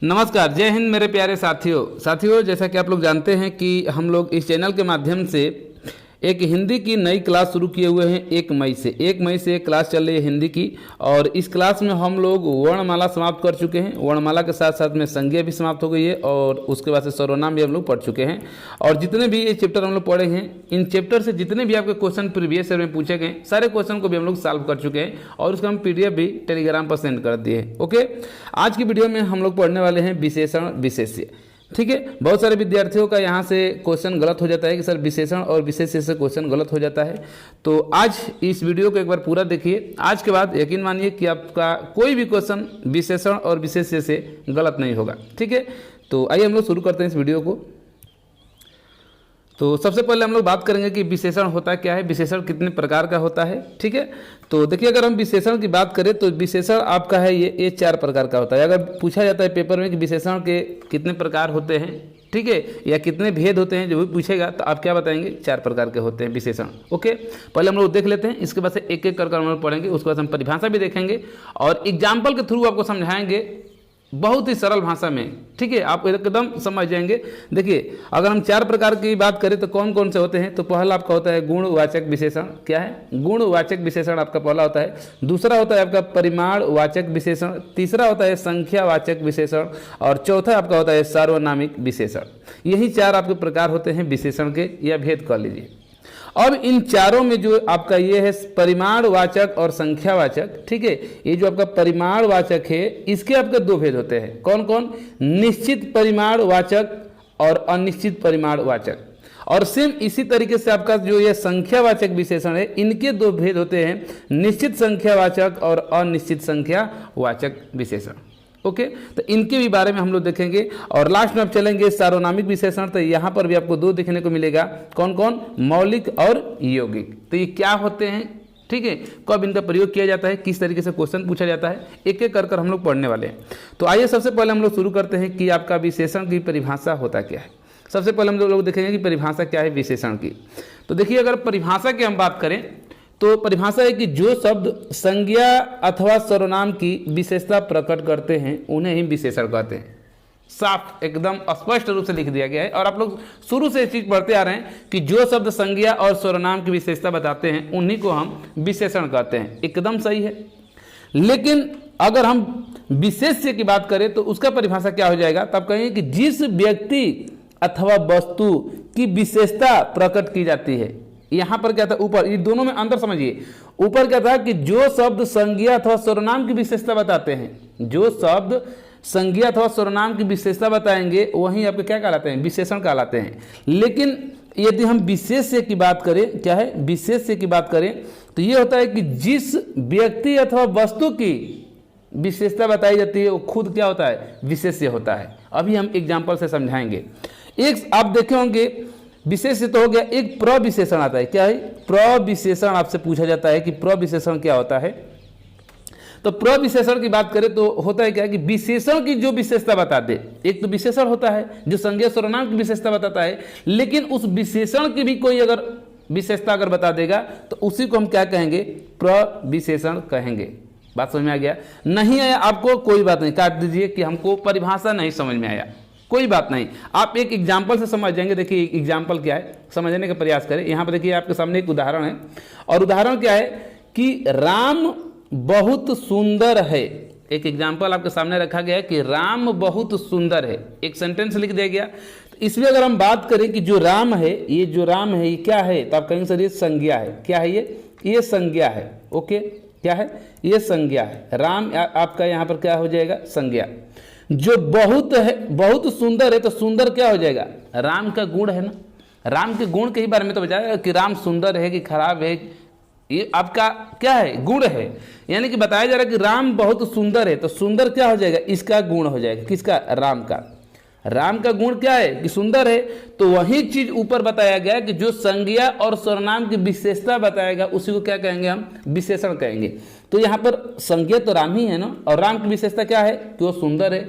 नमस्कार, जय हिंद मेरे प्यारे साथियों जैसा कि आप लोग जानते हैं कि हम लोग इस चैनल के माध्यम से एक हिंदी की नई क्लास शुरू किए हुए हैं। 1 मई से एक क्लास चल रही है हिंदी की, और इस क्लास में हम लोग वर्णमाला समाप्त कर चुके हैं। वर्णमाला के साथ साथ में संज्ञा भी समाप्त हो गई है, और उसके बाद से सर्वनाम भी हम लोग पढ़ चुके हैं। और जितने भी ये चैप्टर हम लोग पढ़े हैं, इन चैप्टर से जितने भी आपके क्वेश्चन प्रीवियस ईयर में पूछे गए, सारे क्वेश्चन को भी हम लोग सॉल्व कर चुके हैं, और उसका हम PDF भी टेलीग्राम पर सेंड कर दिए हैं। ओके, आज की वीडियो में हम लोग पढ़ने वाले हैं विशेषण विशेष्य। ठीक है, बहुत सारे विद्यार्थियों का यहाँ से क्वेश्चन गलत हो जाता है कि सर विशेषण और विशेष्य से क्वेश्चन गलत हो जाता है। तो आज इस वीडियो को एक बार पूरा देखिए। आज के बाद यकीन मानिए कि आपका कोई भी क्वेश्चन विशेषण और विशेष्य से गलत नहीं होगा। ठीक है, तो आइए हम लोग शुरू करते हैं इस वीडियो को। तो सबसे पहले हम लोग बात करेंगे कि विशेषण होता क्या है, विशेषण कितने प्रकार का होता है। ठीक है, तो देखिए अगर हम विशेषण की बात करें तो विशेषण आपका है ये 4 प्रकार का होता है। अगर पूछा जाता है पेपर में कि विशेषण के कितने प्रकार होते हैं, ठीक है, या कितने भेद होते हैं, जो भी पूछेगा तो आप क्या बताएंगे, 4 प्रकार के होते हैं विशेषण। ओके, पहले हम लोग देख लेते हैं, इसके बाद से एक एक कर हम लोग पढ़ेंगे, उसके बाद हम परिभाषा भी देखेंगे और एग्जाम्पल के थ्रू आपको समझाएंगे बहुत ही सरल भाषा में। ठीक है, आप एकदम समझ जाएंगे। देखिए अगर हम 4 प्रकार की बात करें तो कौन कौन से होते हैं, तो पहला आपका होता है गुणवाचक विशेषण। क्या है, गुणवाचक विशेषण आपका पहला होता है। दूसरा होता है आपका परिमाणवाचक विशेषण। तीसरा होता है संख्यावाचक विशेषण, और चौथा आपका होता है सार्वनामिक विशेषण। यही 4 आपके प्रकार होते हैं विशेषण के, या भेद कर लीजिए। अब इन चारों में जो आपका ये है परिमाणवाचक और संख्यावाचक, ठीक है, ये जो आपका परिमाणवाचक है इसके आपके 2 भेद होते हैं। कौन कौन, निश्चित परिमाणवाचक और अनिश्चित परिमाणवाचक। और सेम इसी तरीके से आपका जो ये संख्यावाचक विशेषण है, इनके 2 भेद होते हैं, निश्चित संख्यावाचक और अनिश्चित संख्यावाचक विशेषण। ओके, तो इनके भी बारे में हम लोग देखेंगे। और लास्ट में आप चलेंगे सार्वनामिक विशेषण, तो यहाँ पर भी आपको 2 देखने को मिलेगा। कौन कौन, मौलिक और यौगिक। तो ये क्या होते हैं, ठीक है, कब इनका प्रयोग किया जाता है, किस तरीके से क्वेश्चन पूछा जाता है, एक एक कर हम लोग पढ़ने वाले हैं। तो आइए सबसे पहले हम लोग शुरू करते हैं कि आपका विशेषण की परिभाषा होता क्या है। सबसे पहले हम लोग देखेंगे कि परिभाषा क्या है विशेषण की। तो देखिए अगर परिभाषा की हम बात करें तो परिभाषा है कि जो शब्द संज्ञा अथवा सर्वनाम की विशेषता प्रकट करते हैं उन्हें ही विशेषण कहते हैं। साफ एकदम स्पष्ट रूप से लिख दिया गया है, और आप लोग शुरू से चीज पढ़ते आ रहे हैं कि जो शब्द संज्ञा और सर्वनाम की विशेषता बताते हैं उन्हीं को हम विशेषण कहते हैं। एकदम सही है। लेकिन अगर हम विशेष्य की बात करें तो उसका परिभाषा क्या हो जाएगा, तब कहेंगे कि जिस व्यक्ति अथवा वस्तु की विशेषता प्रकट की जाती है। यहां पर क्या था, ऊपर, ये दोनों में अंतर समझिए। ऊपर क्या था कि जो शब्द संज्ञा अथवा सर्वनाम की विशेषता बताते हैं, जो शब्द संज्ञा अथवा सर्वनाम की विशेषता बताएंगे वहीं आपके क्या कहलाते हैं, विशेषण कहलाते हैं। लेकिन यदि हम विशेष्य की बात करें, क्या है, विशेष्य की बात करें तो ये होता है कि जिस व्यक्ति अथवा वस्तु की विशेषता बताई जाती है वो खुद क्या होता है, विशेष्य होता है। अभी हम एग्जाम्पल से समझाएंगे। एक आप देखे होंगे विशेष्य तो हो गया, एक प्रविशेषण आता है। क्या है, प्रविशेषण आपसे पूछा जाता है कि प्रविशेषण क्या होता है। तो प्रविशेषण की बात करें तो होता है क्या कि विशेषण की जो विशेषता बता दे। एक तो विशेषण होता है जो संज्ञा सर्वनाम की विशेषता बताता है, लेकिन उस विशेषण की भी कोई अगर विशेषता अगर बता देगा तो उसी को हम क्या कहेंगे, प्रविशेषण कहेंगे। बात समझ में आ गया? नहीं आया आपको, कोई बात नहीं, काट दीजिए कि हमको परिभाषा नहीं समझ में आया, कोई बात नहीं, आप एक एग्जाम्पल से समझ जाएंगे। देखिए एग्जाम्पल क्या है, समझने का प्रयास करें। यहाँ पर देखिए आपके सामने एक उदाहरण है, और उदाहरण क्या है कि राम बहुत सुंदर है। एक एग्जाम्पल आपके सामने रखा गया है कि राम बहुत सुंदर है, एक सेंटेंस लिख दिया गया। तो इसमें अगर हम बात करें कि जो राम है, ये जो राम है ये क्या है, तो आप कहेंगे सर ये संज्ञा है। क्या है ये संज्ञा है। ओके, क्या है, ये संज्ञा है। राम आपका यहाँ पर क्या हो जाएगा, संज्ञा। जो बहुत है, बहुत सुंदर है, तो सुंदर क्या हो जाएगा, राम का गुण है ना। राम के गुण के ही बारे में तो बताया कि राम सुंदर है कि खराब है, ये आपका क्या है, गुण है। यानी कि बताया जा रहा है कि राम बहुत सुंदर है, तो सुंदर क्या हो जाएगा, इसका गुण हो जाएगा। किसका, राम का। राम का गुण क्या है कि सुंदर है। तो वही चीज ऊपर बताया गया कि जो संज्ञा और सर्वनाम की विशेषता बताएगा उसी को क्या कहेंगे, हम विशेषण कहेंगे। तो यहाँ पर संज्ञा तो राम ही है ना, और राम की विशेषता क्या है कि वो सुंदर है,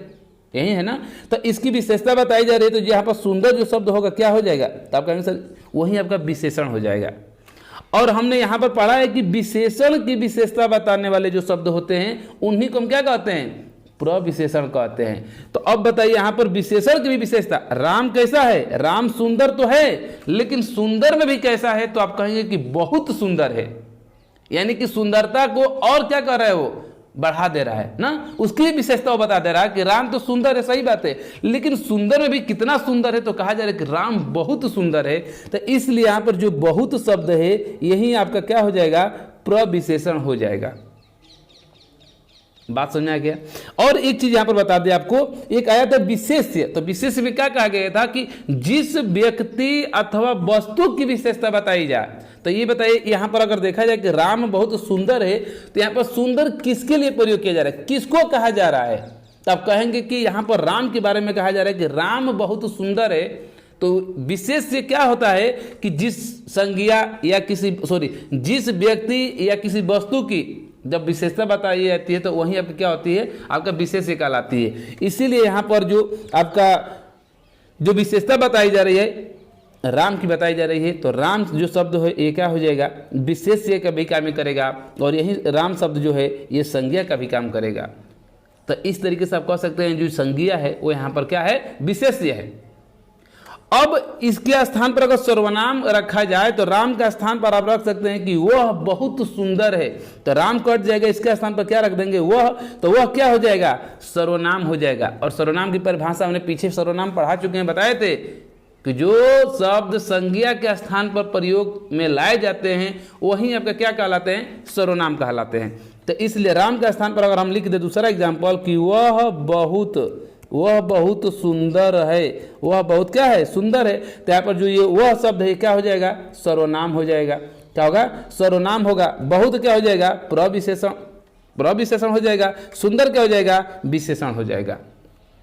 यही है ना। तो इसकी विशेषता बताई जा रही है, तो यहाँ पर सुंदर जो शब्द होगा क्या हो जाएगा, तो आप कहेंगे सर वही आपका विशेषण हो जाएगा। और हमने यहाँ पर पढ़ा है कि विशेषण की विशेषता बताने वाले जो शब्द होते हैं उन्हीं को हम क्या कहते हैं, प्रविशेषण कहते हैं। तो अब बताइए यहाँ पर विशेषण की भी विशेषता, राम कैसा है, राम सुंदर तो है, लेकिन सुंदर में भी कैसा है, तो आप कहेंगे कि बहुत सुंदर है, यानी कि सुंदरता को और क्या कर रहा है, वो बढ़ा दे रहा है ना, उसकी विशेषता वो बता दे रहा है कि राम तो सुंदर है, सही बात है, लेकिन सुंदर में भी कितना सुंदर है, तो कहा जा रहा है कि राम बहुत सुंदर है। तो इसलिए यहाँ पर जो बहुत शब्द है यही आपका क्या हो जाएगा, प्रविशेषण हो जाएगा। बात समझ आ गया। और एक चीज यहां पर बता दें आपको, एक आया था विशेष्य, तो विशेष्य में क्या कहा गया था कि जिस व्यक्ति अथवा वस्तु की विशेषता बताई जाए। तो ये बताइए यहां पर अगर देखा जाए कि राम बहुत सुंदर है, तो यहां पर सुंदर किसके लिए प्रयोग किया जा रहा है, किसको कहा जा रहा है, तो आप कहेंगे कि यहां पर राम के बारे में कहा जा रहा है कि राम बहुत सुंदर है। तो विशेष से क्या होता है कि जिस संज्ञा या जिस व्यक्ति या किसी वस्तु की जब विशेषता बताई जाती है तो वहीं आपकी क्या होती है, आपका विशेष्य कहलाती है। इसीलिए यहाँ पर जो आपका जो विशेषता बताई जा रही है, राम की बताई जा रही है, तो राम जो शब्द है ये क्या हो जाएगा, विशेष्य का भी काम करेगा, और यही राम शब्द जो है ये संज्ञा का भी काम करेगा। तो इस तरीके से आप कह सकते हैं जो संज्ञा है वो यहाँ पर क्या है, विशेष्य है। अब इसके स्थान पर अगर सर्वनाम रखा जाए तो राम का स्थान पर आप रख सकते हैं कि वह बहुत सुंदर है, तो राम कट जाएगा, इसके स्थान पर क्या रख देंगे, वह, तो वह क्या हो जाएगा, सर्वनाम हो जाएगा। और सर्वनाम की परिभाषा हमने पीछे सर्वनाम पढ़ा चुके हैं, बताए थे कि जो शब्द संज्ञा के स्थान पर प्रयोग में लाए जाते हैं वही आपका क्या कहलाते हैं, सर्वनाम कहलाते हैं। तो इसलिए राम के स्थान पर अगर हम लिख दे दूसरा एग्जाम्पल कि वह बहुत सुंदर है, वह बहुत क्या है, सुंदर है, तो यहाँ पर जो ये वह शब्द है क्या हो जाएगा, सर्वनाम हो जाएगा। क्या होगा, सर्वनाम होगा। बहुत क्या हो जाएगा, प्रविशेषण हो जाएगा। सुंदर क्या हो जाएगा, विशेषण हो जाएगा।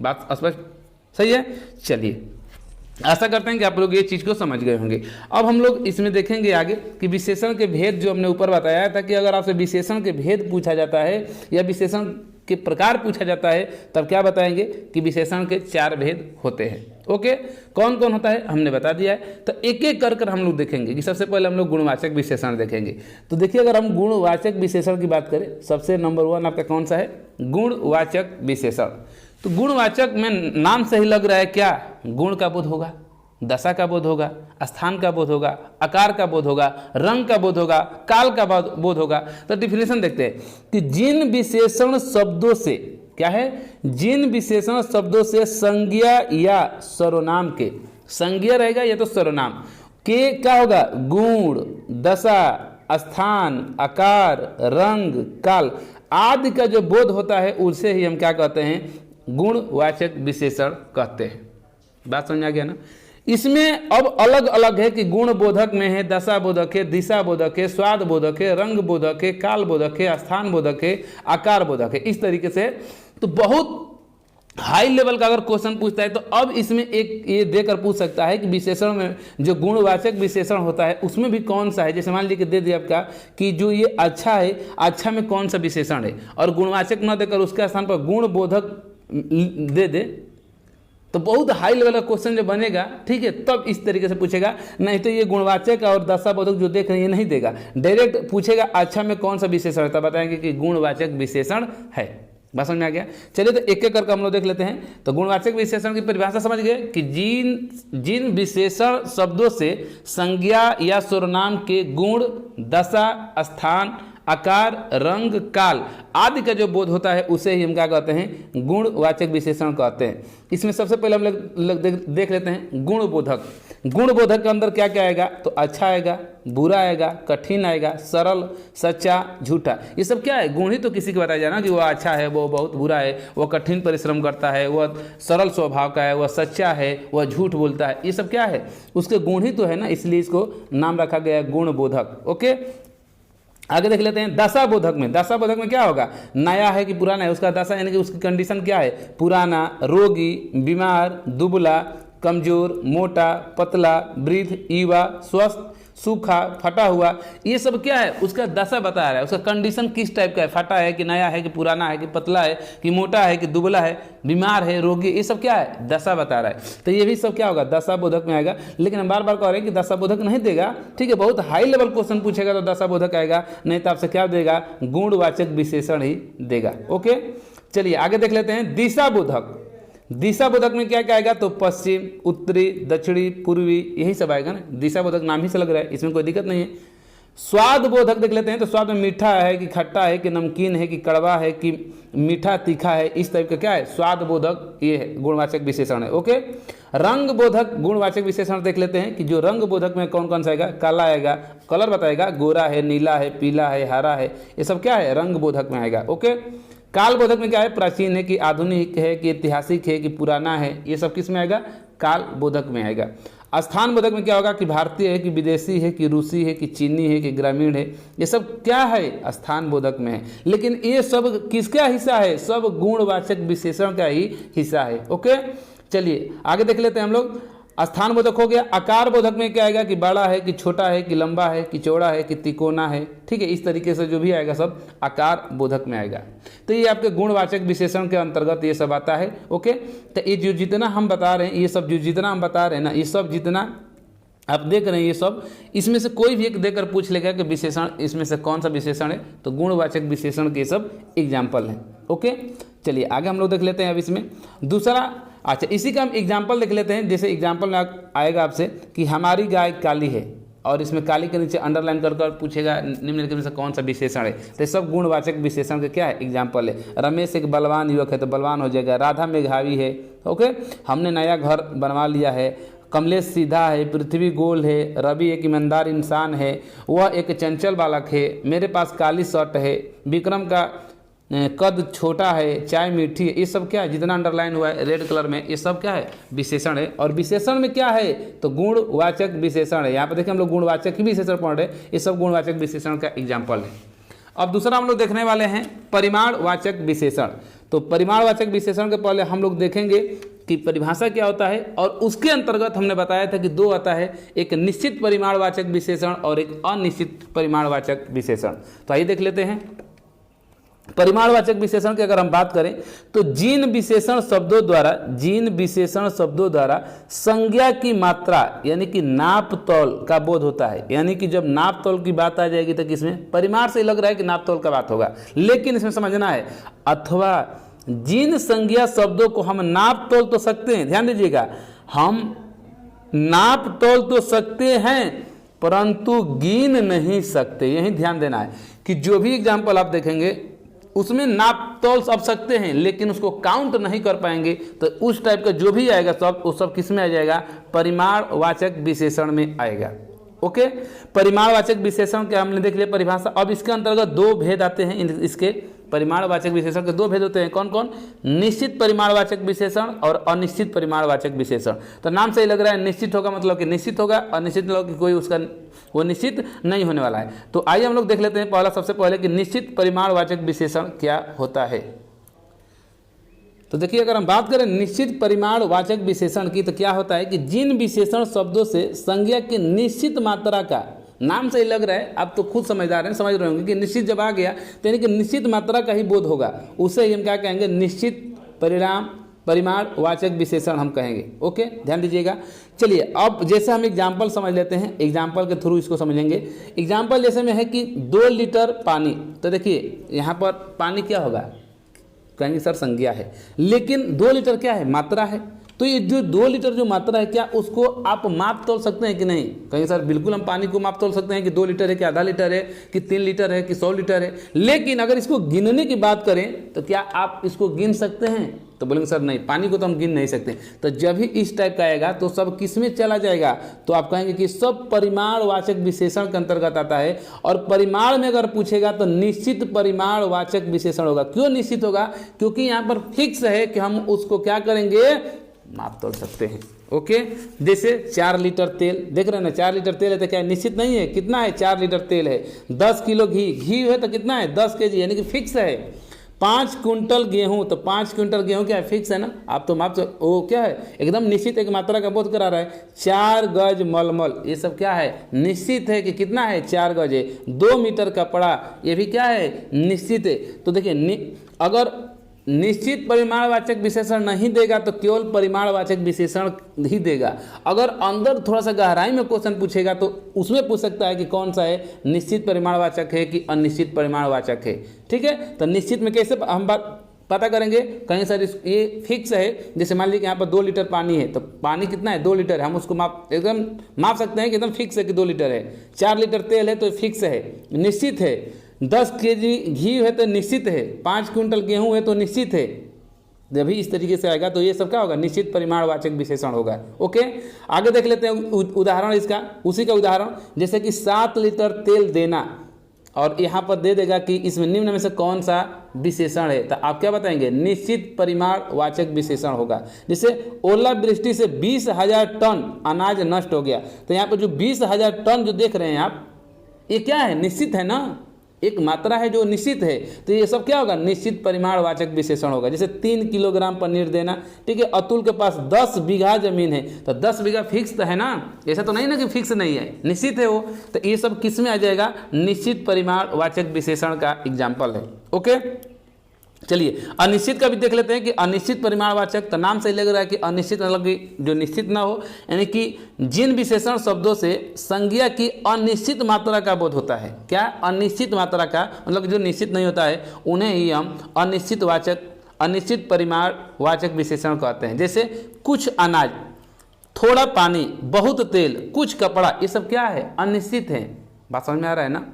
बात स्पष्ट, सही है। चलिए, आशा करते हैं कि आप लोग ये चीज़ को समझ गए होंगे। अब हम लोग इसमें देखेंगे आगे कि विशेषण के भेद जो हमने ऊपर बताया था कि अगर आपसे विशेषण के भेद पूछा जाता है या विशेषण के प्रकार पूछा जाता है तब क्या बताएंगे कि विशेषण के 4 भेद होते हैं। ओके, कौन कौन होता है हमने बता दिया है। तो एक एक कर हम लोग देखेंगे कि सबसे पहले हम लोग गुणवाचक विशेषण देखेंगे। तो देखिए, अगर हम गुणवाचक विशेषण की बात करें, सबसे नंबर 1 आपका कौन सा है, गुणवाचक विशेषण। तो गुणवाचक में नाम से ही लग रहा है क्या, गुण का बोध होगा, दशा का बोध होगा, स्थान का बोध होगा, आकार का बोध होगा, रंग का बोध होगा, काल का बोध होगा। तो डिफिनेशन देखते हैं कि जिन विशेषण शब्दों से क्या है, जिन विशेषण शब्दों से संज्ञा या सर्वनाम के, संज्ञा रहेगा या तो सर्वनाम के क्या होगा, गुण, दशा, स्थान, आकार, रंग, काल आदि का जो बोध होता है उसे ही हम क्या कहते हैं, गुणवाचक विशेषण कहते हैं। बात समझ आ गया ना। इसमें अब अलग अलग है कि गुण बोधक में है दशा बोधक है, दिशा बोधक है, स्वाद बोधक है, रंग बोधक है, काल बोधक है, स्थान बोधक है, आकार बोधक है, इस तरीके से। तो बहुत हाई लेवल का अगर क्वेश्चन पूछता है तो अब इसमें एक ये देकर पूछ सकता है कि विशेषण में जो गुणवाचक विशेषण होता है उसमें भी कौन सा है। जैसे मान लीजिए दे दिया आपका कि जो ये अच्छा है, अच्छा में कौन सा विशेषण है, और गुणवाचक न देकर उसके स्थान पर गुण बोधक दे दे, तो बहुत हाई लेवल का क्वेश्चन जो बनेगा, ठीक है, तब इस तरीके से पूछेगा। नहीं तो ये गुणवाचक और दशा बोधक जो देख रहे हैं ये नहीं देगा, डायरेक्ट पूछेगा अच्छा में कौन सा विशेषण है, तब बताएंगे कि गुणवाचक विशेषण है। बात समझ में आ गया। चलिए, तो एक एक करके हम लोग देख लेते हैं। तो गुणवाचक विशेषण की परिभाषा समझ गए कि जिन विशेषण शब्दों से संज्ञा या सर्वनाम के गुण, दशा, स्थान, आकार, रंग, काल आदि का जो बोध होता है उसे ही हम क्या कहते हैं, गुणवाचक विशेषण कहते हैं। इसमें सबसे पहले हम लोग देख लेते हैं गुण बोधक। गुण बोधक के अंदर क्या क्या आएगा, तो अच्छा आएगा, बुरा आएगा, कठिन आएगा, सरल, सच्चा, झूठा। ये सब क्या है, गुण ही तो किसी को बताया जाए ना कि वह अच्छा है, वो बहुत बुरा है, वह कठिन परिश्रम करता है, वह सरल स्वभाव का है, वह सच्चा है, वह झूठ बोलता है। ये सब क्या है, उसके गुण ही तो है ना, इसलिए इसको नाम रखा गया गुण बोधक। ओके, आगे देख लेते हैं दशा बोधक में। दशा बोधक में क्या होगा, नया है कि पुराना है, उसका दशा यानी कि उसकी कंडीशन क्या है, पुराना, रोगी, बीमार, दुबला, कमजोर, मोटा, पतला, वृद्ध, युवा, स्वस्थ, सूखा, फटा हुआ। ये सब क्या है, उसका दशा बता रहा है, उसका कंडीशन किस टाइप का है, फटा है कि नया है कि पुराना है कि पतला है कि मोटा है कि दुबला है, बीमार है, रोगी, ये सब क्या है, दशा बता रहा है। तो ये भी सब क्या होगा, दशा बोधक में आएगा। लेकिन हम बार बार कह रहे हैं कि दशा बोधक नहीं देगा, ठीक है, बहुत हाई लेवल क्वेश्चन पूछेगा तो दशा बोधक आएगा, नहीं तो आपसे क्या देगा, गुणवाचक विशेषण ही देगा। ओके, चलिए आगे देख लेते हैं दिशा बोधक। दिशा बोधक में क्या क्या आएगा, तो पश्चिम, उत्तरी, दक्षिणी, पूर्वी, यही सब आएगा ना। दिशा बोधक नाम ही से लग रहा है, इसमें कोई दिक्कत नहीं है। स्वाद बोधक देख लेते हैं, तो स्वाद में मीठा है कि खट्टा है कि नमकीन है कि कड़वा है कि मीठा तीखा है, इस टाइप का क्या है स्वाद बोधक, ये है गुणवाचक विशेषण है। ओके। रंग बोधक गुणवाचक विशेषण देख लेते हैं कि जो रंग बोधक में कौन कौन सा आएगा, काला आएगा, कलर बताएगा, गोरा है, नीला है, पीला है, हरा है, ये सब क्या है रंग बोधक में आएगा। ओके। काल बोधक में क्या है, प्राचीन है कि आधुनिक है कि ऐतिहासिक है कि पुराना है, ये सब किस में आएगा, काल बोधक में आएगा। स्थान बोधक में क्या होगा कि भारतीय है कि विदेशी है कि रूसी है कि चीनी है कि ग्रामीण है, ये सब क्या है स्थान बोधक में है। लेकिन ये सब किसका हिस्सा है, सब गुणवाचक विशेषण का ही हिस्सा है। ओके। चलिए आगे देख लेते हैं हम लोग। स्थान बोधक हो गया। आकार बोधक में क्या आएगा कि बड़ा है कि छोटा है कि लंबा है कि चौड़ा है कि तिकोना है, ठीक है, इस तरीके से जो भी आएगा सब आकार बोधक में आएगा। तो ये आपके गुणवाचक विशेषण के अंतर्गत ये सब आता है। ओके। तो ये जो जितना हम बता रहे हैं, ये सब जो जितना हम बता रहे हैं ना, ये सब जितना आप देख रहे हैं ये सब, इसमें से कोई भी एक देकर पूछ लेगा कि विशेषण इसमें से कौन सा विशेषण है, तो गुणवाचक विशेषण के सब एग्जाम्पल हैं। ओके। चलिए आगे हम लोग देख लेते हैं अब इसमें दूसरा। अच्छा, इसी का हम एग्जाम्पल देख लेते हैं। जैसे एग्जाम्पल में आएगा आपसे कि हमारी गाय काली है, और इसमें काली के नीचे अंडरलाइन कर कर पूछेगा निम्नलिखित में से कौन सा विशेषण है, तो सब गुणवाचक विशेषण का क्या है एग्जाम्पल है। रमेश एक बलवान युवक है तो बलवान हो जाएगा। राधा मेघावी है। ओके। हमने नया घर बनवा लिया है। कमलेश सीधा है। पृथ्वी गोल है। रवि एक ईमानदार इंसान है। वह एक चंचल बालक है। मेरे पास काली शर्ट है। विक्रम का कद छोटा है। चाय मीठी है। ये सब क्या है, जितना अंडरलाइन हुआ है रेड कलर में, ये सब क्या है विशेषण है। और विशेषण में क्या है, तो गुणवाचक विशेषण है। यहाँ पे देखिए हम लोग गुणवाचक ही विशेषण पढ़ रहे हैं, ये सब गुणवाचक विशेषण का एग्जाम्पल है। अब दूसरा हम लोग देखने वाले हैं परिमाणवाचक विशेषण। तो परिमाणवाचक विशेषण के पहले हम लोग देखेंगे कि परिभाषा क्या होता है, और उसके अंतर्गत हमने बताया था कि दो आता है, एक निश्चित परिमाणवाचक विशेषण और एक अनिश्चित परिमाणवाचक विशेषण। तो आइए देख लेते हैं। परिमाणवाचक विशेषण की अगर हम बात करें तो जिन विशेषण शब्दों द्वारा संज्ञा की मात्रा यानी कि नाप तौल का बोध होता है, यानी कि जब नाप तौल की बात आ जाएगी तो किसमें, परिमाण से लग रहा है कि नाप तौल का बात होगा, लेकिन इसमें समझना है अथवा जिन संज्ञा शब्दों को हम नाप तौल तो सकते हैं, ध्यान दीजिएगा, हम नाप तौल तो सकते हैं परंतु गिन नहीं सकते। यही ध्यान देना है कि जो भी एग्जाम्पल आप देखेंगे उसमें नाप तौल सब सकते हैं लेकिन उसको काउंट नहीं कर पाएंगे, तो उस टाइप का जो भी आएगा सब वो सब किस में आ जाएगा, परिमाणवाचक विशेषण में आएगा। ओके। परिमाणवाचक विशेषण के हमने देख लिया परिभाषा। अब इसके अंतर्गत दो भेद आते हैं। इसके परिमाणवाचक विशेषण के दो भेद होते हैं, कौन कौन, निश्चित परिमाणवाचक विशेषण और अनिश्चित परिमाणवाचक विशेषण। तो नाम से ही लग रहा है निश्चित होगा मतलब कि निश्चित होगा, अनिश्चित मतलब कि कोई उसका वो निश्चित नहीं होने वाला है। तो आइए हम लोग देख लेते हैं पहला सबसे पहले कि निश्चित परिमाणवाचक विशेषण क्या होता है। तो देखिए अगर हम बात करें निश्चित परिमाणवाचक विशेषण की, तो क्या होता है कि जिन विशेषण शब्दों से संज्ञा की निश्चित मात्रा का, नाम से ही लग रहा है, आप तो खुद समझदार हैं, समझ रहे होंगे कि निश्चित जब आ गया तो यानी कि निश्चित मात्रा का ही बोध होगा, उसे ही हम क्या कहेंगे, निश्चित परिमाणवाचक विशेषण हम कहेंगे। ओके, ध्यान दीजिएगा। चलिए अब जैसे हम एग्जाम्पल समझ लेते हैं, एग्जाम्पल के थ्रू इसको समझेंगे। एग्जाम्पल जैसे में है कि 2 लीटर पानी, तो देखिए यहाँ पर पानी क्या होगा, कहेंगे सर संज्ञा है, लेकिन 2 लीटर क्या है, मात्रा है। तो ये जो 2 लीटर जो मात्रा है, क्या उसको आप माप तोल सकते हैं कि नहीं, कहेंगे सर बिल्कुल हम पानी को माप तोल सकते हैं कि 2 लीटर है कि आधा लीटर है कि 3 लीटर है कि 100 लीटर है। लेकिन अगर इसको गिनने की बात करें तो क्या आप इसको गिन सकते हैं, तो बोलेंगे सर नहीं, पानी को तो हम गिन नहीं सकते। तो जब भी इस टाइप का आएगा तो सब किस में चला जाएगा, तो आप कहेंगे कि सब परिमाणवाचक विशेषण के अंतर्गत आता है। और परिमाण में अगर पूछेगा तो निश्चित परिमाणवाचक विशेषण होगा। क्यों निश्चित होगा, क्योंकि यहाँ पर फिक्स है कि हम उसको क्या करेंगे, माप तोल सकते हैं। ओके, जैसे 4 लीटर तेल, देख रहे हैं ना, 4 लीटर तेल है तो क्या निश्चित नहीं है, कितना है, 4 लीटर तेल है। 10 किलो घी है तो कितना है, 10 केजी, यानी कि फिक्स है। 5 क्विंटल गेहूं, तो 5 क्विंटल गेहूं क्या है, फिक्स है ना, आप तो माप वो क्या है, एकदम निश्चित एक मात्रा का बोध करा रहा है। 4 गज मलमल, ये सब क्या है, निश्चित है कि कितना है, 4 गज है। 2 मीटर कपड़ा, ये भी क्या है, निश्चित है। तो देखिए अगर निश्चित परिमाणवाचक विशेषण नहीं देगा तो केवल परिमाणवाचक विशेषण ही देगा। अगर अंदर थोड़ा सा गहराई में क्वेश्चन पूछेगा तो उसमें पूछ सकता है कि कौन सा है, निश्चित परिमाणवाचक है कि अनिश्चित परिमाणवाचक है। ठीक है, तो निश्चित में कैसे हम बात पता करेंगे कहीं सर ये फिक्स है, जैसे मान लीजिए कि यहाँ पर 2 लीटर पानी है, तो पानी कितना है 2 लीटर है, हम उसको एकदम माप सकते हैं कि एकदम फिक्स है कि 2 लीटर है। 4 लीटर तेल है तो फिक्स है, निश्चित है। 10 केजी घी है तो निश्चित है। 5 क्विंटल गेहूँ है तो निश्चित है। जब भी इस तरीके से आएगा तो ये सब क्या होगा, निश्चित परिमाणवाचक विशेषण होगा। ओके, आगे देख लेते हैं उदाहरण इसका, उसी का उदाहरण, जैसे कि 7 लीटर तेल देना, और यहाँ पर दे देगा कि इसमें निम्न में से कौन सा विशेषण है, तो आप क्या बताएंगे, निश्चित परिमाणवाचक विशेषण होगा। जैसे ओलावृष्टि से 20,000 टन अनाज नष्ट हो गया, तो यहाँ पर जो 20,000 टन जो देख रहे हैं आप, ये क्या है, निश्चित है ना, एक मात्रा है जो निश्चित है, तो ये सब क्या होगा, निश्चित परिमाणवाचक विशेषण होगा। जैसे 3 किलोग्राम पनीर देना, ठीक है, अतुल के पास 10 बीघा जमीन है, तो 10 बीघा फिक्स तो है ना, ऐसा तो नहीं ना कि फिक्स नहीं है, निश्चित है वो, तो ये सब किस में आ जाएगा, निश्चित परिमाणवाचक विशेषण का एग्जाम्पल है। ओके, चलिए अनिश्चित का भी देख लेते हैं कि अनिश्चित परिमाणवाचक, तो नाम से लग रहा है कि अनिश्चित मतलब कि जो निश्चित ना हो, यानी कि जिन विशेषण शब्दों से संज्ञा की अनिश्चित मात्रा का बोध होता है। क्या, अनिश्चित मात्रा का मतलब जो निश्चित नहीं होता है, उन्हें ही हम अनिश्चित परिमाणवाचक विशेषण कहते हैं। जैसे कुछ अनाज, थोड़ा पानी, बहुत तेल, कुछ कपड़ा, ये सब क्या है, अनिश्चित है। बात समझ में आ रहा है ना।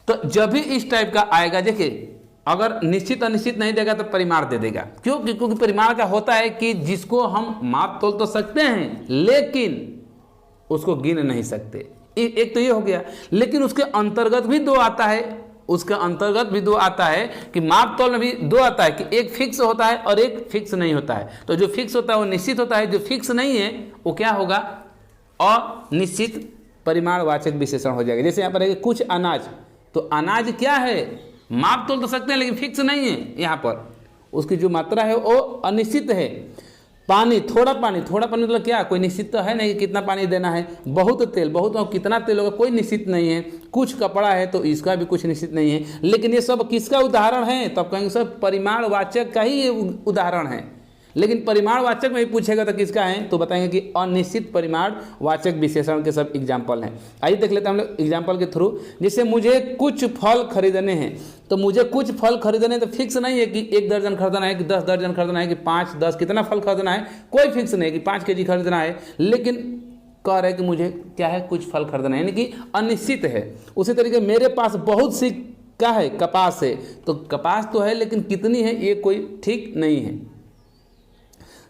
तो जब भी इस टाइप का आएगा, देखिए अगर निश्चित अनिश्चित नहीं देगा तो परिमाण दे देगा। क्यों, क्योंकि परिमाण का होता है कि जिसको हम माप तोल तो सकते हैं लेकिन उसको गिन नहीं सकते। एक तो ये हो गया, लेकिन उसके अंतर्गत भी 2 आता है, उसके अंतर्गत भी 2 आता है कि माप तोल में भी 2 आता है कि एक फिक्स होता है और एक फिक्स नहीं होता है। तो जो फिक्स होता है वो निश्चित होता है, जो फिक्स नहीं है वो क्या होगा, अनिश्चित परिमाणवाचक विशेषण हो जाएगा। जैसे यहाँ पर है कुछ अनाज, तो अनाज क्या है, माप तोल तो सकते हैं लेकिन फिक्स नहीं है, यहाँ पर उसकी जो मात्रा है वो अनिश्चित है। पानी, थोड़ा पानी मतलब क्या, कोई निश्चित तो है नहीं कि कितना पानी देना है। बहुत तेल, बहुत कितना तेल होगा, कोई निश्चित नहीं है। कुछ कपड़ा है तो इसका भी कुछ निश्चित नहीं है। लेकिन ये सब किसका उदाहरण है, तब कहेंगे सब परिमाणवाचक का ही ये उदाहरण है। लेकिन परिमाणवाचक में भी पूछेगा तो किसका है, तो बताएंगे कि अनिश्चित परिमाणवाचक विशेषण के सब एग्जाम्पल हैं। आइए देख लेते हैं हम लोग एग्जाम्पल के थ्रू। जैसे मुझे कुछ फल खरीदने हैं, तो मुझे कुछ फल खरीदने तो फिक्स नहीं है कि 1 दर्जन खरीदना है कि 10 दर्जन खरीदना है कि 5, 10, कितना फल खरीदना है, कोई फिक्स नहीं है कि 5 केजी खरीदना है, लेकिन कह रहे हैं कि मुझे क्या है, कुछ फल खरीदना है, यानी कि अनिश्चित है। उसी तरीके मेरे पास बहुत सी क्या है, कपास है, तो कपास तो है लेकिन कितनी है ये कोई ठीक नहीं है।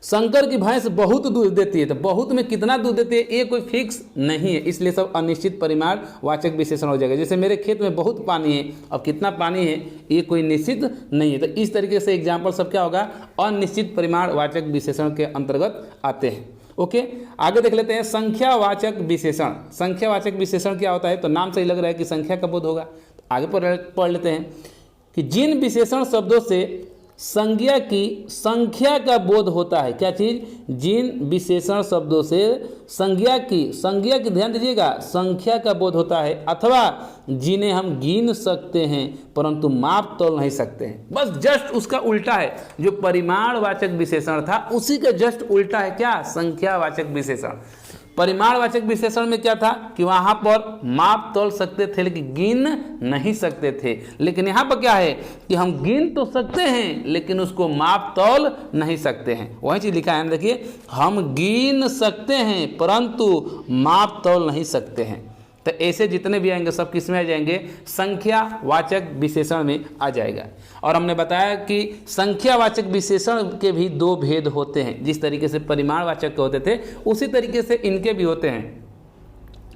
शंकर की भैंस बहुत दूध देती है, तो बहुत में कितना दूध देती है ये कोई फिक्स नहीं है, इसलिए सब अनिश्चित परिमाणवाचक विशेषण हो जाएगा। जैसे मेरे खेत में बहुत पानी है, अब कितना पानी है ये कोई निश्चित नहीं है। तो इस तरीके से एग्जाम्पल सब क्या होगा, अनिश्चित परिमाणवाचक विशेषण के अंतर्गत आते हैं। ओके, आगे देख लेते हैं संख्यावाचक विशेषण। संख्यावाचक विशेषण क्या होता है, तो नाम से ही लग रहा है कि संख्या का बोध होगा। तो आगे पढ़ लेते हैं कि जिन विशेषण शब्दों से संज्ञा की संख्या का बोध होता है, क्या चीज, जिन विशेषण शब्दों से संज्ञा की ध्यान दीजिएगा, संख्या का बोध होता है, अथवा जिन्हें हम गिन सकते हैं परंतु माप तोल नहीं सकते हैं। बस जस्ट उसका उल्टा है, जो परिमाणवाचक विशेषण था उसी का जस्ट उल्टा है क्या, संख्यावाचक विशेषण। परिमाणवाचक विशेषण में क्या था कि वहां पर माप तोल सकते थे लेकिन गिन नहीं सकते थे, लेकिन यहाँ पर क्या है कि हम गिन तो सकते हैं लेकिन उसको माप तोल नहीं सकते हैं। वही चीज लिखा है, देखिए, हम गिन सकते हैं परंतु माप तोल नहीं सकते हैं। तो ऐसे जितने भी आएंगे सब किस में आ जाएंगे, संख्यावाचक विशेषण में आ जाएगा। और हमने बताया कि संख्यावाचक विशेषण के भी 2 भेद होते हैं, जिस तरीके से परिमाणवाचक के होते थे उसी तरीके से इनके भी होते हैं।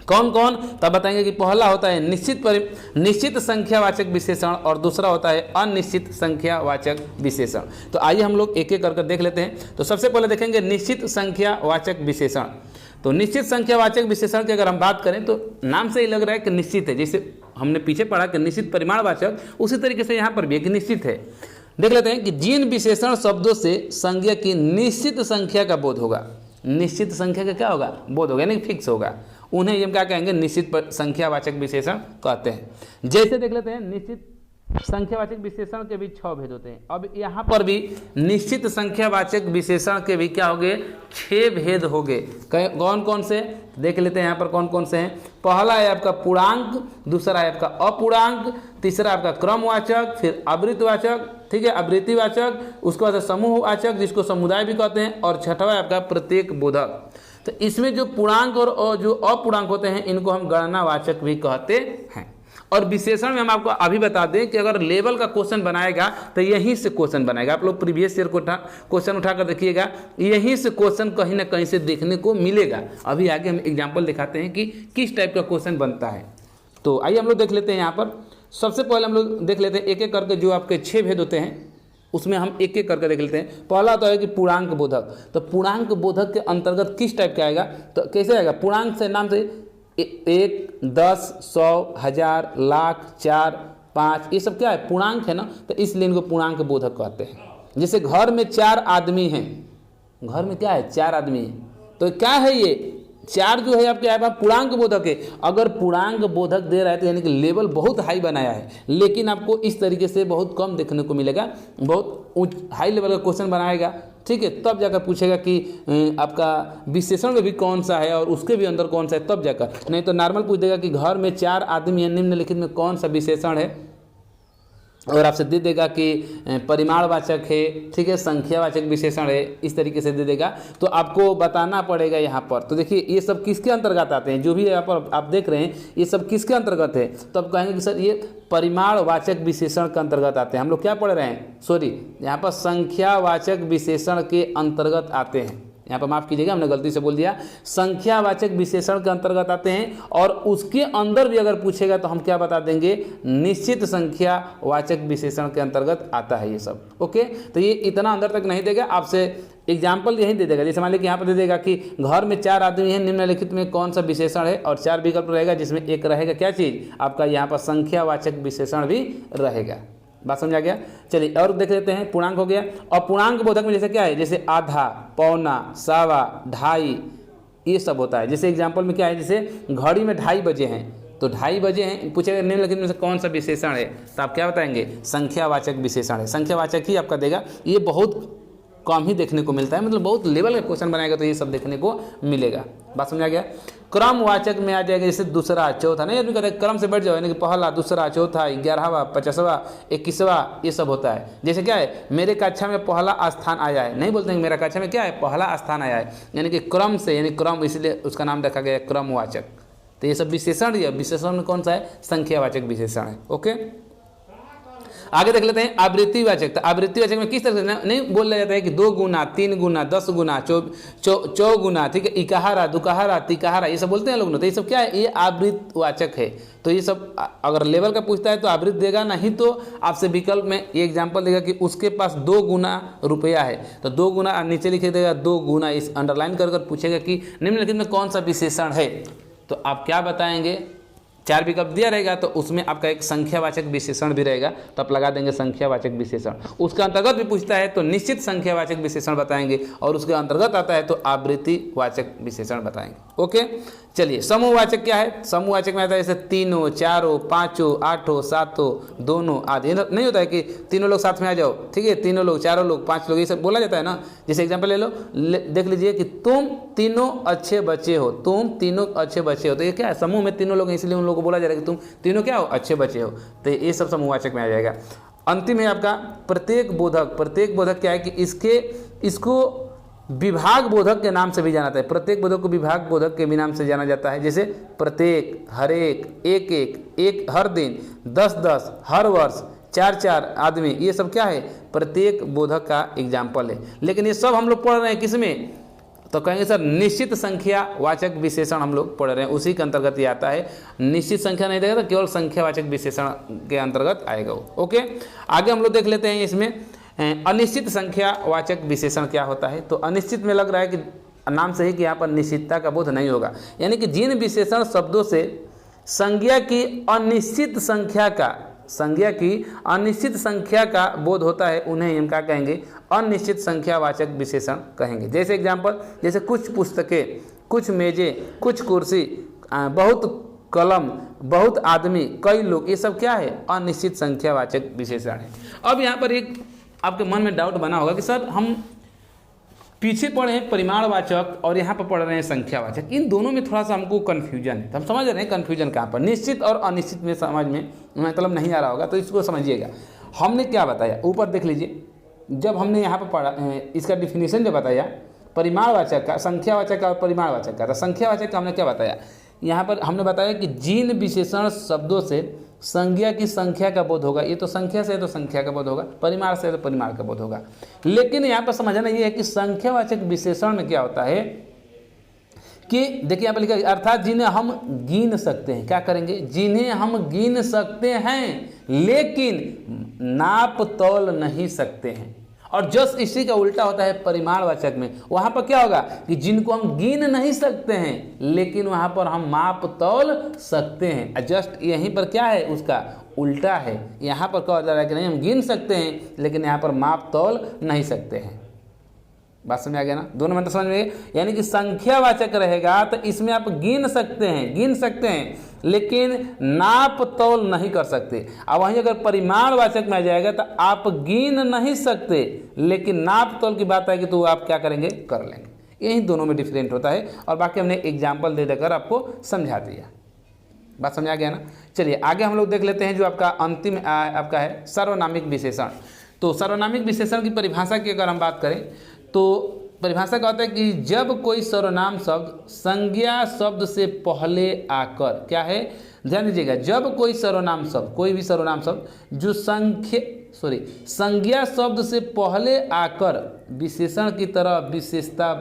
कौन कौन, तब बताएंगे कि पहला होता है निश्चित संख्यावाचक विशेषण और दूसरा होता है अनिश्चित संख्यावाचक विशेषण। तो आइए हम लोग एक एक करके देख लेते हैं। तो सबसे पहले देखेंगे निश्चित संख्यावाचक विशेषण। तो निश्चित संख्यावाचक विशेषण की अगर हम बात करें तो नाम से ही लग रहा है कि निश्चित है, जैसे हमने पीछे पढ़ा कि निश्चित परिमाणवाचक, उसी तरीके से यहाँ पर भी एक निश्चित है। देख लेते हैं कि जिन विशेषण शब्दों से संज्ञा की निश्चित संख्या का बोध होगा, निश्चित संख्या का क्या होगा, बोध होगा, यानी फिक्स होगा, उन्हें हम क्या कहेंगे, निश्चित संख्यावाचक विशेषण कहते हैं। जैसे देख लेते हैं निश्चित संख्यावाचक विशेषण के भी 6 भेद होते हैं। अब यहाँ पर भी निश्चित संख्यावाचक विशेषण के भी क्या हो गए, 6 भेद हो गए। कौन कौन से देख लेते हैं यहाँ पर, कौन कौन से हैं। पहला है आपका पूर्णांक, दूसरा है आपका अपूर्णांक, तीसरा आपका क्रमवाचक, फिर आवृतवाचक, ठीक है, आवृत्तिवाचक, उसके बाद समूहवाचक जिसको समुदाय भी कहते हैं, और छठवा है आपका प्रत्येक बोधक। तो इसमें जो पूर्णांक और जो अपूर्णांक होते हैं इनको हम गणनावाचक भी कहते हैं। और विशेषण में हम आपको अभी बता दें कि अगर लेवल का क्वेश्चन बनाएगा तो यहीं से क्वेश्चन बनाएगा। आप लोग प्रीवियस ईयर को क्वेश्चन उठाकर देखिएगा, यहीं से क्वेश्चन कहीं ना कहीं से देखने को मिलेगा। अभी आगे हम एग्जाम्पल दिखाते हैं कि किस टाइप का क्वेश्चन बनता है। तो आइए हम लोग देख लेते हैं। यहाँ पर सबसे पहले हम लोग देख लेते हैं एक एक करके जो आपके 6 भेद होते हैं उसमें हम एक एक करके देख लेते हैं। पहला तो है कि पूर्णांक बोधक। तो पूर्णांक बोधक के अंतर्गत किस टाइप का आएगा, तो कैसे आएगा, पूर्णांक से नाम से 1, 10, 100, 1000, लाख, 4, 5, ये सब क्या है, पूर्णांक है ना, तो इसलिए इनको पूर्णांक बोधक कहते हैं। जैसे घर में 4 आदमी हैं, घर में क्या है, 4 आदमी हैं, तो क्या है ये 4 जो है आपके यहाँ पूर्णांक बोधक है। अगर पूर्णांक बोधक दे रहा है तो यानी कि लेवल बहुत हाई बनाया है, लेकिन आपको इस तरीके से बहुत कम देखने को मिलेगा। बहुत हाई लेवल का क्वेश्चन बनाएगा, ठीक है, तब जाकर पूछेगा कि आपका विशेषण में भी कौन सा है और उसके भी अंदर कौन सा है, तब जाकर। नहीं तो नॉर्मल पूछ देगा कि घर में 4 आदमी हैं, निम्नलिखित में कौन सा विशेषण है, और आपसे दे देगा कि परिमाणवाचक है, ठीक है, संख्यावाचक विशेषण है, इस तरीके से दे देगा। तो आपको बताना पड़ेगा यहाँ पर। तो देखिए ये सब किसके अंतर्गत आते हैं, जो भी यहाँ पर आप देख रहे हैं ये सब किसके अंतर्गत है, तो आप कहेंगे कि सर ये परिमाणवाचक विशेषण के अंतर्गत आते हैं। हम लोग क्या पढ़ रहे हैं, सॉरी यहाँ पर संख्यावाचक विशेषण के अंतर्गत आते हैं। यहाँ पर माफ़ कीजिएगा, हमने गलती से बोल दिया, संख्यावाचक विशेषण के अंतर्गत आते हैं। और उसके अंदर भी अगर पूछेगा तो हम क्या बता देंगे, निश्चित संख्यावाचक विशेषण के अंतर्गत आता है ये सब। ओके, तो ये इतना अंदर तक नहीं देगा, आपसे एग्जाम्पल यही दे देगा। जैसे मान लीजिए कि यहाँ पर दे देगा कि घर में 4 आदमी हैं, निम्नलिखित में कौन सा विशेषण है, और 4 विकल्प रहेगा जिसमें एक रहेगा क्या चीज़, आपका यहाँ पर संख्यावाचक विशेषण भी रहेगा। बात समझ आ गया। चलिए और देख लेते हैं, पूर्णांक हो गया। और पूर्णांक बोधक में जैसे क्या है, जैसे आधा, पौना, सवा, ढाई, ये सब होता है। जैसे एग्जाम्पल में क्या है, जैसे घड़ी में 2:30 बजे हैं, तो 2:30 बजे हैं, पूछेगा निम्नलिखित में से कौन सा विशेषण है, तो आप क्या बताएंगे, संख्यावाचक विशेषण है। संख्यावाचक ही आपका देगा। ये बहुत कम ही देखने को मिलता है, मतलब बहुत लेवल का क्वेश्चन बनाएगा तो ये सब देखने को मिलेगा। बात समझ आ गया। क्रमवाचक में आ जाएगा जैसे दूसरा, चौथा, नहीं आदमी कहते क्रम से बैठ जाओ, यानी कि पहला, दूसरा, चौथा, 11वां, 50वां, 21वां, ये सब होता है। जैसे क्या है, मेरे कक्षा में पहला स्थान आया है, नहीं बोलते हैं मेरा कक्षा में क्या है, पहला स्थान आया है, यानी कि क्रम से, यानी क्रम, इसलिए उसका नाम रखा गया क्रमवाचक। तो ये सब विशेषण है। विशेषण में कौन सा है, संख्यावाचक विशेषण है। ओके, आगे देख लेते हैं आवृत्तिवाचक। तो आवृत्तिवाचक में किस तरह से नहीं बोला जाता है कि 2 गुना, 3 गुना, 10 गुना, 4 गुना, ठीक है, इकाहारा, दुकाहारा, तिकाहारा, ये सब बोलते हैं लोग ना, तो ये सब क्या है, ये आवृत्तिवाचक है। तो ये सब अगर लेवल का पूछता है तो आवृत्ति देगा, नहीं तो आपसे विकल्प में ये एग्जाम्पल देगा कि उसके पास 2 गुना रुपया है, तो 2 गुना नीचे लिखे देगा 2 गुना, इस अंडरलाइन कर पूछेगा कि निम्नलिखित में कौन सा विशेषण है, तो आप क्या बताएंगे, 4 विकल्प दिया रहेगा तो उसमें आपका एक संख्यावाचक विशेषण भी रहेगा, तो आप लगा देंगे संख्यावाचक विशेषण। उसके अंतर्गत भी पूछता है तो निश्चित संख्यावाचक विशेषण बताएंगे, और उसके अंतर्गत आता है तो आवृत्तिवाचक विशेषण बताएंगे। ओके, चलिए समूहवाचक क्या है, समूहवाचक में आता है जैसे 3, 4, 5, 8, 7, दोनों, आदि। नहीं होता है कि तीनों लोग साथ में आ जाओ, ठीक है, तीनों लोग, 4 लोग, 5 लोग, ये सब बोला जाता है ना। जैसे एग्जाम्पल ले लो, देख लीजिए कि तुम तीनों अच्छे बच्चे हो, तुम तीनों अच्छे बच्चे हो, तो ये क्या है, समूह में तीनों लोग हैं, इसलिए उन लोगों को बोला जा रहा है कि तुम तीनों क्या हो, अच्छे बच्चे हो, तो ये सब समूहवाचक में आ जाएगा। अंतिम है आपका प्रत्येक बोधक। प्रत्येक बोधक क्या है कि इसको विभाग बोधक के नाम से भी जाना जाता है। प्रत्येक बोधक को विभाग बोधक के भी नाम से जाना जाता है। जैसे प्रत्येक, हर एक, एक, हर दिन, 10, हर वर्ष, 4 आदमी, ये सब क्या है, प्रत्येक बोधक का एग्जाम्पल है। लेकिन ये सब हम लोग पढ़ रहे हैं किसमें, तो कहेंगे सर निश्चित संख्यावाचक विशेषण हम लोग पढ़ रहे हैं, उसी के अंतर्गत ये आता है। निश्चित संख्या नहीं देगा तो केवल संख्यावाचक विशेषण के अंतर्गत आएगा वो। ओके, आगे हम लोग देख लेते हैं इसमें अनिश्चित संख्यावाचक विशेषण क्या होता है। तो अनिश्चित में लग रहा है कि नाम से ही कि यहाँ पर निश्चितता का बोध नहीं होगा, यानी कि जिन विशेषण शब्दों से संज्ञा की अनिश्चित संख्या का बोध होता है उन्हें हम क्या कहेंगे, अनिश्चित संख्यावाचक विशेषण कहेंगे। जैसे एग्जाम्पल, जैसे कुछ पुस्तकें, कुछ मेजें, कुछ कुर्सी, बहुत कलम, बहुत आदमी, कई लोग, ये सब क्या है, अनिश्चित संख्यावाचक विशेषण है। अब यहाँ पर एक आपके मन में डाउट बना होगा कि सर हम पीछे पढ़े हैं परिमाणवाचक और यहाँ पर पढ़ रहे हैं संख्यावाचक, इन दोनों में थोड़ा सा हमको कन्फ्यूजन है। तो हम समझ रहे हैं कन्फ्यूजन कहाँ पर, निश्चित और अनिश्चित में समझ में मतलब नहीं आ रहा होगा, तो इसको समझिएगा। हमने क्या बताया, ऊपर देख लीजिए, जब हमने यहाँ पर पढ़ा इसका डिफिनीशन जब बताया परिमाणवाचक का, संख्यावाचक का और परिमाणवाचक का, तो संख्यावाचक का हमने क्या बताया, यहाँ पर हमने बताया कि जिन विशेषण शब्दों से संज्ञा की संख्या का बोध होगा, ये तो संख्या से है तो संख्या का बोध होगा, परिमाण से है तो परिमाण का बोध होगा। लेकिन यहाँ पर समझना ये है कि संख्यावाचक विशेषण में क्या होता है कि देखिए यहाँ पर लिखा है अर्थात जिन्हें हम गिन सकते हैं, क्या करेंगे, जिन्हें हम गिन सकते हैं लेकिन नाप तौल नहीं सकते हैं। और जस्ट इसी का उल्टा होता है परिमाणवाचक में, वहाँ पर क्या होगा कि जिनको हम गिन नहीं सकते हैं लेकिन वहाँ पर हम माप तौल सकते हैं। जस्ट यहीं पर क्या है, उसका उल्टा है। यहाँ पर कहा जा रहा है कि नहीं हम गिन सकते हैं लेकिन यहाँ पर माप तौल नहीं सकते हैं। बात समझ आ गया ना, दोनों में तो समझ में गए। यानी कि संख्यावाचक रहेगा तो इसमें आप गिन सकते हैं लेकिन नाप तौल नहीं कर सकते। अब वहीं अगर परिमाणवाचक में आ जाएगा तो आप गिन नहीं सकते लेकिन नाप तौल की बात आएगी तो आप क्या करेंगे, कर लेंगे। यही दोनों में डिफरेंट होता है और बाकी हमने एग्जाम्पल दे देकर आपको समझा दिया। बात समझ आ गया ना। चलिए आगे हम लोग देख लेते हैं जो आपका अंतिम आपका है सर्वनामिक विशेषण। तो सर्वनामिक विशेषण की परिभाषा की अगर हम बात करें तो परिभाषा का होता है कि जब कोई सर्वनाम शब्द संज्ञा शब्द से पहले आकर, क्या है ध्यान दीजिएगा, जब कोई सर्वनाम शब्द, कोई भी सर्वनाम शब्द जो संज्ञा शब्द से पहले आकर विशेषण की तरह विशेषता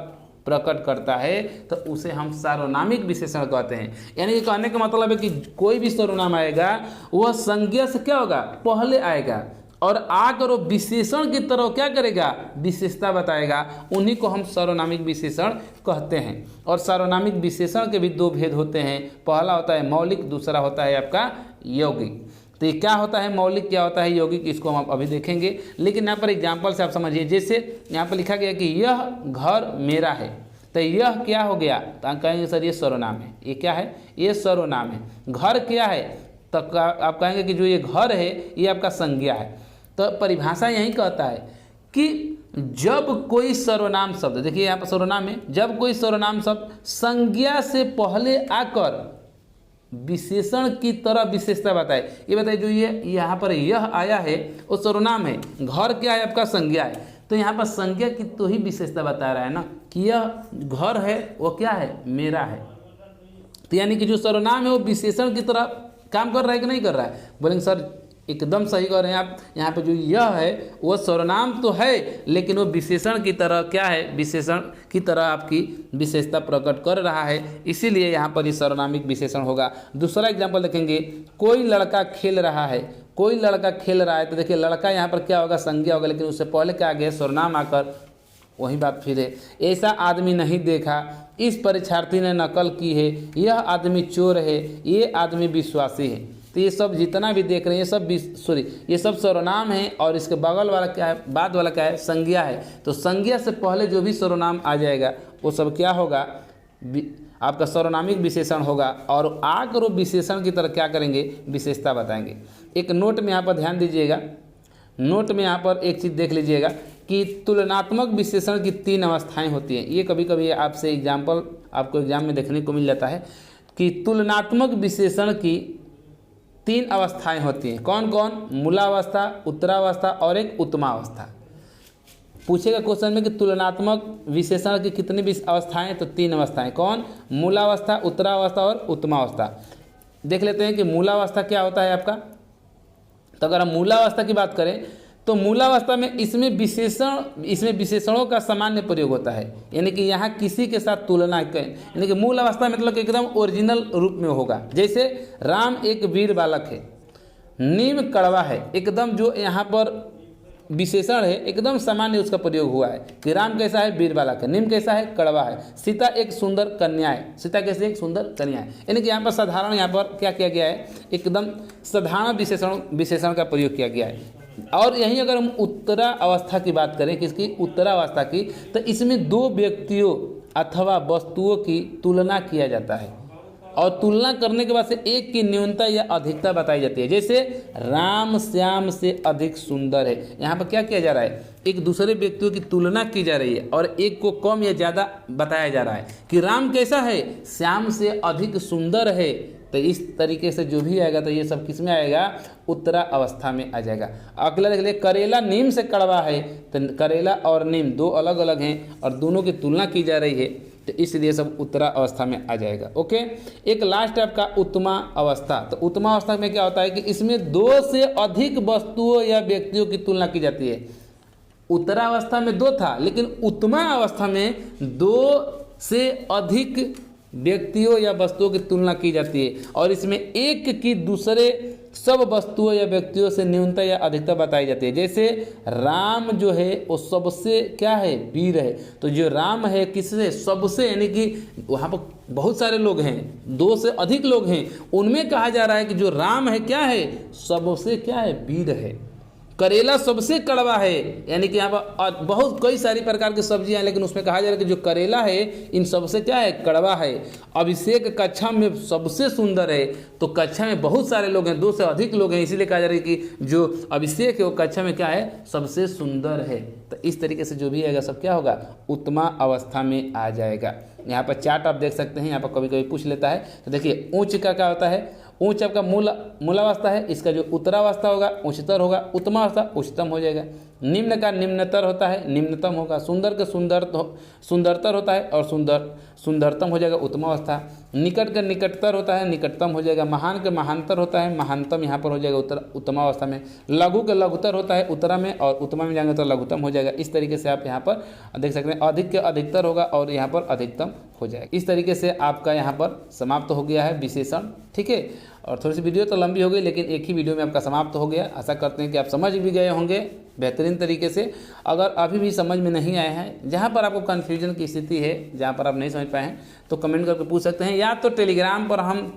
प्रकट करता है तो उसे हम सार्वनामिक विशेषण कहते हैं। यानी कि कहने का मतलब है कि कोई भी सर्वनाम आएगा वह संज्ञा से क्या होगा, पहले आएगा और आकर वो विशेषण की तरह क्या करेगा, विशेषता बताएगा। उन्हीं को हम सर्वनामिक विशेषण कहते हैं। और सर्वनामिक विशेषण के भी दो भेद होते हैं, पहला होता है मौलिक, दूसरा होता है आपका यौगिक। तो ये क्या होता है मौलिक, क्या होता है यौगिक, इसको हम अभी देखेंगे। लेकिन यहाँ पर एग्जाम्पल से आप समझिए, जैसे यहाँ पर लिखा गया कि यह घर मेरा है, तो यह क्या हो गया, तो आप कहेंगे सर ये सर्वनाम है। ये क्या है, ये सर्वनाम है। घर क्या है, तो आप कहेंगे कि जो ये घर है ये आपका संज्ञा है। तो परिभाषा यही कहता है कि जब कोई सर्वनाम शब्द, देखिए यहाँ पर सर्वनाम में, जब कोई सर्वनाम शब्द संज्ञा से पहले आकर विशेषण की तरह विशेषता बताए। ये बताइए जो ये यहाँ पर यह आया है वो सर्वनाम है, घर क्या है आपका संज्ञा है, तो यहाँ पर संज्ञा की तो ही विशेषता बता रहा है ना कि यह घर है वो क्या है, मेरा है। तो यानी कि जो सर्वनाम है वो विशेषण की तरह काम कर रहा है कि नहीं कर रहा है। बोलेंगे सर एकदम सही कह रहे हैं आप, यहाँ पे जो यह है वो सर्वनाम तो है लेकिन वो विशेषण की तरह क्या है, विशेषण की तरह आपकी विशेषता प्रकट कर रहा है, इसीलिए यहाँ पर ये सर्वनामिक विशेषण होगा। दूसरा एग्जाम्पल देखेंगे, कोई लड़का खेल रहा है, कोई लड़का खेल रहा है, तो देखिए लड़का यहाँ पर क्या होगा, संज्ञा होगा, लेकिन उससे पहले क्या आ गया, सर्वनाम आकर वही बात फिर है। ऐसा आदमी नहीं देखा, इस परीक्षार्थी ने नकल की है, यह आदमी चोर है, ये आदमी विश्वासी है। तो ये सब जितना भी देख रहे हैं ये सब सर्वनाम है और इसके बगल वाला क्या है, बाद वाला क्या है, संज्ञा है। तो संज्ञा से पहले जो भी सर्वनाम आ जाएगा वो सब क्या होगा, आपका सर्वनामिक विशेषण होगा और आकर वो विशेषण की तरह क्या करेंगे, विशेषता बताएंगे। एक नोट में यहाँ पर ध्यान दीजिएगा, नोट में यहाँ पर एक चीज़ देख लीजिएगा कि तुलनात्मक विशेषण की 3 अवस्थाएं होती हैं। ये कभी कभी आपसे एग्जाम्पल आपको एग्जाम में देखने को मिल जाता है कि तुलनात्मक विशेषण की 3 अवस्थाएं होती हैं। कौन कौन, मूलावस्था, उत्तरावस्था और एक उत्तमावस्था। पूछेगा क्वेश्चन में कि तुलनात्मक विशेषण की कितनी अवस्थाएं, तो 3 अवस्थाएं। कौन, मूलावस्था, उत्तरावस्था और उत्तमावस्था। देख लेते हैं कि मूलावस्था क्या होता है आपका। तो अगर हम मूलावस्था की बात करें तो मूलावस्था में इसमें विशेषणों का सामान्य प्रयोग होता है, यानी कि यहाँ किसी के साथ तुलना करें, यानी कि मूल अवस्था मतलब कि एकदम ओरिजिनल रूप में होगा। जैसे राम एक वीर बालक है, नीम कड़वा है, एकदम जो यहाँ पर विशेषण है एकदम सामान्य उसका प्रयोग हुआ है कि राम कैसा है, वीर बालक है, नीम कैसा है, कड़वा है, सीता एक सुंदर कन्या है, सीता कैसे एक सुंदर कन्या है। यानी कि यहाँ पर साधारण, यहाँ पर क्या किया गया है, एकदम साधारण विशेषण का प्रयोग किया गया है। और यहीं अगर हम उत्तरा अवस्था की बात करें, किसकी, उत्तरावस्था की, तो इसमें 2 व्यक्तियों अथवा वस्तुओं की तुलना किया जाता है और तुलना करने के बाद से एक की न्यूनता या अधिकता बताई जाती है। जैसे राम श्याम से अधिक सुंदर है, यहाँ पर क्या किया जा रहा है, एक दूसरे व्यक्तियों की तुलना की जा रही है और एक को कम या ज़्यादा बताया जा रहा है कि राम कैसा है, श्याम से अधिक सुंदर है। तो तो इस तरीके से जो भी आएगा तो ये सब किस में आएगा, उत्तरा अवस्था में आ जाएगा। अगला देख लिए, करेला नीम से कड़वा है, तो करेला और नीम दो अलग अलग हैं और दोनों की तुलना की जा रही है, तो इसलिए सब उत्तरा अवस्था में आ जाएगा। ओके, एक लास्ट आपका उत्तमा अवस्था। तो उत्तमा अवस्था में क्या होता है कि इसमें दो से अधिक वस्तुओं या व्यक्तियों की तुलना की जाती है। उत्तरा अवस्था में दो था, लेकिन उत्तमा अवस्था में दो से अधिक व्यक्तियों या वस्तुओं की तुलना की जाती है और इसमें एक की दूसरे सब वस्तुओं या व्यक्तियों से न्यूनता या अधिकता बताई जाती है। जैसे राम जो है वो सबसे क्या है, वीर है, तो जो राम है किससे, सबसे, यानी कि वहाँ पर बहुत सारे लोग हैं, दो से अधिक लोग हैं, उनमें कहा जा रहा है कि जो राम है क्या है, सबसे क्या है, वीर है। करेला सबसे कड़वा है, यानी कि यहाँ पर बहुत कई सारी प्रकार की सब्जियां हैं, लेकिन उसमें कहा जा रहा है कि जो करेला है इन सबसे क्या है, कड़वा है। अभिषेक कक्षा में सबसे सुंदर है, तो कक्षा में बहुत सारे लोग हैं, दो से अधिक लोग हैं, इसीलिए कहा जा रहा है कि जो अभिषेक है वो कक्षा में क्या है, सबसे सुंदर है। तो इस तरीके से जो भी आएगा सब क्या होगा, उत्तमा अवस्था में आ जाएगा। यहाँ पर चार्ट आप देख सकते हैं, यहाँ पर कभी कभी पूछ लेता है। तो देखिए ऊंच का क्या होता है, ऊंच आपका मूलावस्था है, इसका जो उत्तरावस्था होगा उच्चतर होगा, उत्तमावस्था उच्चतम हो जाएगा। निम्न का निम्नतर होता है, निम्नतम होगा। सुंदर का सुंदरतर होता है और सुंदरतम हो जाएगा, उत्तमावस्था। निकट का निकटतर होता है, निकटतम हो जाएगा। महान का महानतर होता है, महानतम यहाँ पर हो जाएगा उत्तमावस्था में। लघु का लघुतर होता है उत्तरा में और उत्तमा में जाएंगे तो लघुतम हो जाएगा। इस तरीके से आप यहाँ पर देख सकते हैं। अधिक के अधिकतर होगा और यहाँ पर अधिकतम हो जाएगा। इस तरीके से आपका यहाँ पर समाप्त हो गया है विशेषण, ठीक है। और थोड़ी सी वीडियो तो लंबी हो गई, लेकिन एक ही वीडियो में आपका समाप्त हो गया। आशा करते हैं कि आप समझ भी गए होंगे बेहतरीन तरीके से। अगर अभी भी समझ में नहीं आए हैं, जहाँ पर आपको कन्फ्यूजन की स्थिति है, जहाँ पर आप नहीं समझ पाए हैं, तो कमेंट करके पूछ सकते हैं। या तो टेलीग्राम पर हम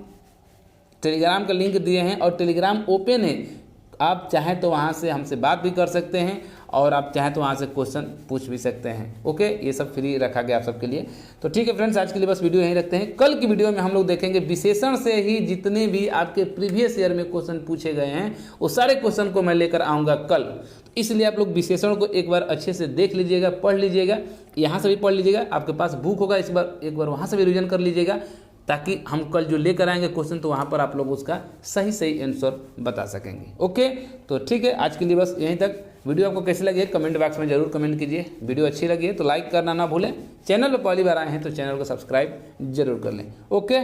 टेलीग्राम का लिंक दिए हैं और टेलीग्राम ओपन है, आप चाहें तो वहाँ से हमसे बात भी कर सकते हैं और आप चाहें तो वहाँ से क्वेश्चन पूछ भी सकते हैं। ओके, ये सब फ्री रखा गया आप सबके लिए। तो ठीक है फ्रेंड्स, आज के लिए बस वीडियो यहीं रखते हैं। कल की वीडियो में हम लोग देखेंगे विशेषण से ही जितने भी आपके प्रीवियस ईयर में क्वेश्चन पूछे गए हैं वो सारे क्वेश्चन को मैं लेकर आऊँगा कल। तो इसलिए आप लोग विशेषण को एक बार अच्छे से देख लीजिएगा, पढ़ लीजिएगा, यहाँ से भी पढ़ लीजिएगा, आपके पास बुक होगा एक बार वहाँ से भी रिविजन कर लीजिएगा, ताकि हम कल जो लेकर आएंगे क्वेश्चन तो वहाँ पर आप लोग उसका सही आंसर बता सकेंगे। ओके, तो ठीक है, आज के लिए बस यहीं तक। वीडियो आपको कैसी लगी है कमेंट बॉक्स में जरूर कमेंट कीजिए। वीडियो अच्छी लगी है तो लाइक करना ना भूलें। चैनल पर पहली बार आए हैं तो चैनल को सब्सक्राइब जरूर कर लें। ओके,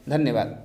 धन्यवाद।